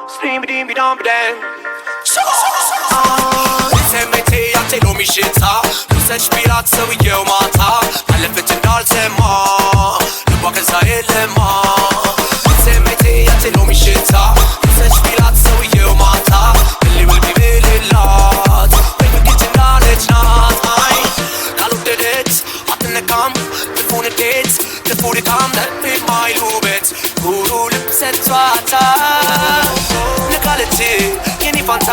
Stream-a-dee-dee-dee-dum-dang. ስሜቴ ያንቴሎ ሚሽታ ውሰጅ ቢላት ሰውየው ማታ አለፈች እንዳልሰማ ልቧ ከዛ የለማ ስሜቴ ያንቴሎ ሚሽታ ውሰጅ ቢላት ሰውየው ማታ ልብል ቢብልላት በግግት እንዳለች ናት አይ ካልወደደች አትነካም ክፉ ንዴት ክፉ ድካም ነፍ የማይሉበት ኩሩ ልብ ሰጥቷታል ነቃለች የኔ ፋንታ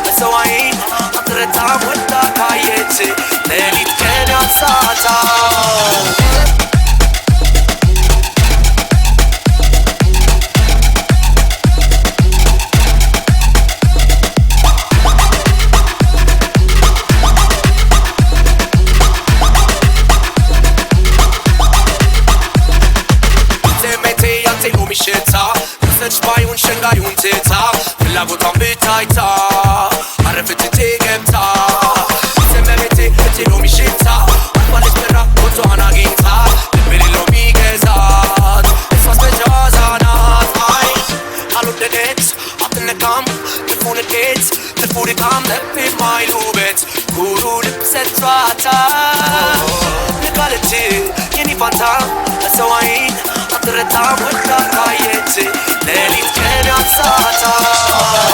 በሰው አይን አትረታም ወዳ ካየች ሌሊት ቀን ያንሳታል ስሜቴ ያንቴሎ ሚሽታ ውሰጅ ባዩን ሸንጋዩን ትታ ፍላጎቷን ብታይታ አረፈች እጄ ገብታ ስሜቴ ያንቴሎ ሚሽታ አልፋለች በራ ቦታዋን አግኝታ ልብ የሌለው ሚገዛት እሷስ በጃዛ ናት አይ ካልወደደች አትነካም ክፉ ንዴት ክፉ ድካም ነፍ የማይሉበት ኩሩ ልብ ሰጥቷታል ነቃለች የኔ ፋንታ በሰው አይን አትረታም ወዳ ካየች ሌሊት ቀን ያንሳታል